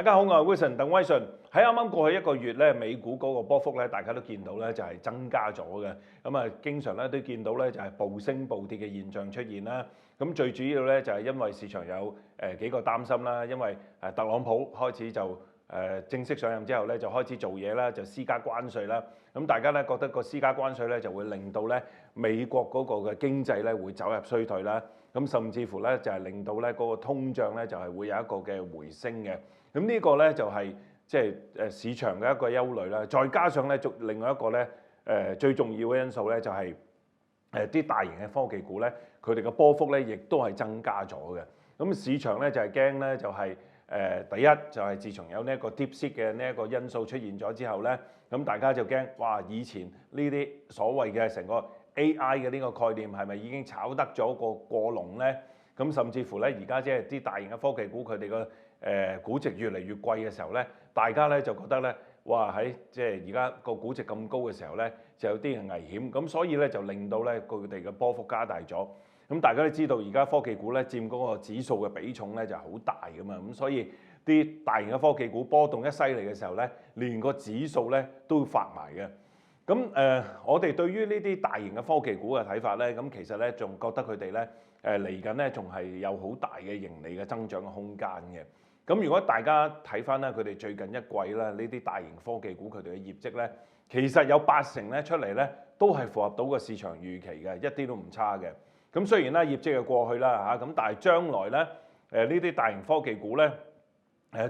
大家好，我係 Wilson 鄧威信。喺啱啱過去一個月咧，美股嗰個波幅咧，大家都見到咧就係增加咗嘅。咁啊，經常咧都見到咧就係暴升暴跌嘅現象出現啦。咁最主要咧就係因為市場有幾個擔心啦，因為特朗普開始就正式上任之後咧就開始做嘢啦，就施加關稅啦。咁大家咧覺得個施加關稅咧就會令到咧美國嗰個嘅經濟咧會走入衰退啦。咁甚至乎咧就係令到咧嗰個通脹咧就係會有一個嘅回升嘅。咁呢個咧就係即係市場嘅一個憂慮啦。再加上咧，另外一個咧最重要嘅因素咧就係啲大型嘅科技股咧，佢哋嘅波幅咧亦都係增加咗嘅。咁市場咧就係驚咧就係第一就係自從有呢一個 DeepSeek 嘅呢一個因素出現咗之後咧，咁大家就驚哇！以前呢啲所謂嘅成個 AI 嘅呢個概念係咪已經炒得咗個過龍咧？咁甚至乎咧而家即係啲大型嘅科技股佢哋個估值越嚟越貴嘅時候咧，大家咧就覺得咧，哇喺即係而家個估值咁高嘅時候咧，就有啲危險，咁所以咧就令到咧佢哋嘅波幅加大咗。咁大家都知道而家科技股咧佔嗰個指數嘅比重咧就好大噶嘛，咁所以啲大型嘅科技股波動一犀利嘅時候咧，連個指數咧都發埋嘅。咁我哋對於呢啲大型嘅科技股嘅睇法咧，咁其實咧仲覺得佢哋咧嚟緊咧仲係有好大嘅盈利嘅增長嘅空間嘅。咁如果大家睇翻咧，佢哋最近一季啦，呢啲大型科技股佢哋嘅業績咧，其實有80%咧出嚟咧，都係符合到個市場預期嘅，一啲都唔差嘅。咁雖然咧業績係過去啦嚇，咁但係將來咧呢啲大型科技股咧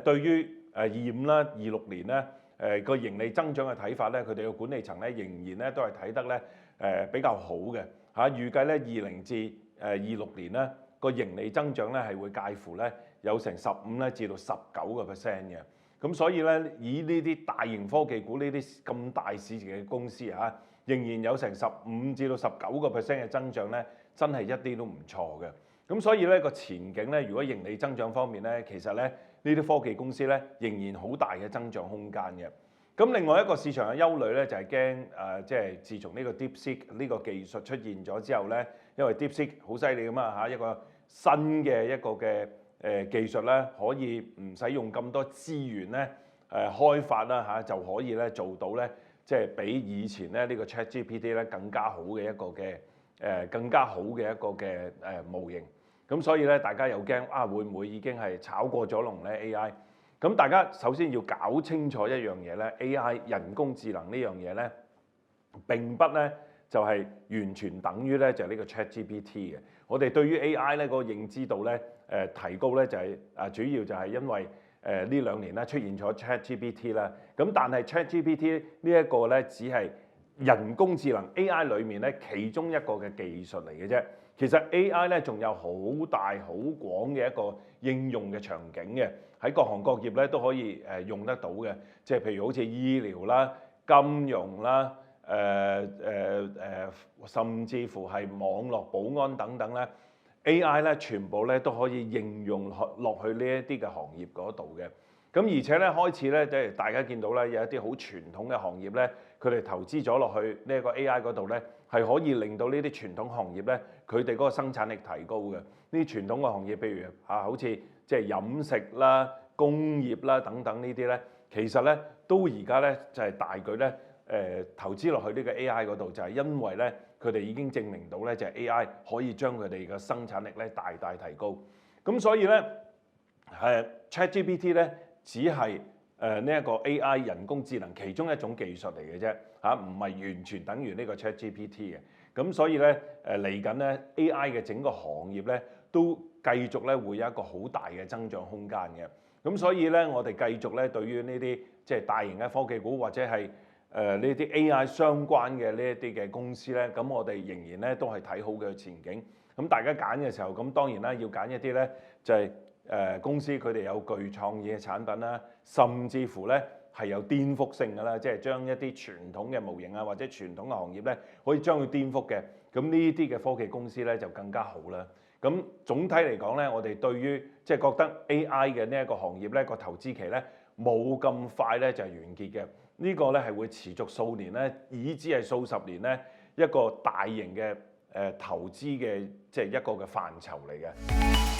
對於25啦、26年咧個盈利增長嘅睇法咧，佢哋嘅管理層咧仍然咧都係睇得咧比較好嘅嚇，預計咧20至26年咧個盈利增長咧係會介乎咧有成15咧至到19%嘅。咁所以咧以呢啲大型科技股呢啲咁大市值嘅公司嚇，仍然有成15至到19%嘅增長咧，真係一啲都唔錯嘅。咁所以咧個前景咧，如果盈利增長方面咧，其實咧呢啲科技公司咧仍然好大嘅增長空間嘅。咁另外一個市場嘅憂慮咧就係驚即係自從呢個 DeepSeek 呢個技術出現咗之後咧，因為 DeepSeek 好犀利㗎嘛嚇，一個新嘅一個嘅技術咧，可以唔使用咁多資源咧開發啦嚇，就可以咧做到咧，即係比以前咧呢個 ChatGPT 咧更加好嘅一個嘅一個嘅模型。咁所以咧，大家又驚會唔會已經係炒過咗龍咧 AI？咁大家首先要搞清楚一樣嘢咧 ，AI 人工智能呢樣嘢咧並不咧就係完全等於咧就係呢個 ChatGPT 嘅。我哋對於 AI 咧個認知度咧提高咧就係主要就係因為呢2年咧出現咗 ChatGPT 啦。咁但係 ChatGPT 呢一個咧只係人工智能 AI 裡面咧其中一個嘅技術嚟嘅啫。其實 AI 咧仲有好大好廣嘅一個應用嘅場景嘅，喺各行各業咧都可以用得到嘅。即係譬如好似醫療啦、金融啦、甚至乎係網絡保安等等咧 ，AI 咧全部咧都可以應用落去呢一啲嘅行業嗰度嘅。咁而且咧開始咧，即係大家見到咧有一啲好傳統嘅行業咧，佢哋投資咗落去呢一個 AI 嗰度咧，係可以令到呢啲傳統行業咧，佢哋嗰個生產力提高嘅。呢啲傳統嘅行業，譬如好似即係飲食啦、工業啦等等呢啲咧，其實咧都而家咧就係大舉咧投資落去呢個 AI 嗰度，就係因為咧佢哋已經證明到咧就係 AI 可以將佢哋嘅生產力咧大大提高。咁所以咧ChatGPT 咧只係呢一個 AI 人工智能其中一種技術嚟嘅啫嚇，唔係完全等於呢個 ChatGPT 嘅。咁所以咧嚟緊咧 AI 嘅整個行業咧都繼續咧會有一個好大嘅增長空間嘅。咁所以咧我哋繼續咧對於呢啲即係大型嘅科技股或者係呢啲 AI 相關嘅呢一啲嘅公司咧，咁我哋仍然咧都係睇好嘅前景。咁大家揀嘅時候，咁當然啦要揀一啲咧就係公司佢哋有具創意嘅產品啦，甚至乎咧係有顛覆性嘅啦，即係將一啲傳統嘅模型啊或者傳統嘅行業咧可以將佢顛覆嘅，咁呢啲嘅科技公司咧就更加好啦。咁總體嚟講咧，我哋對於即係覺得 AI 嘅呢一個行業咧個投資期咧冇咁快咧就係完結嘅，呢個咧係會持續數年咧，以至係數十年咧一個大型嘅投資嘅即係一個嘅範疇嚟嘅。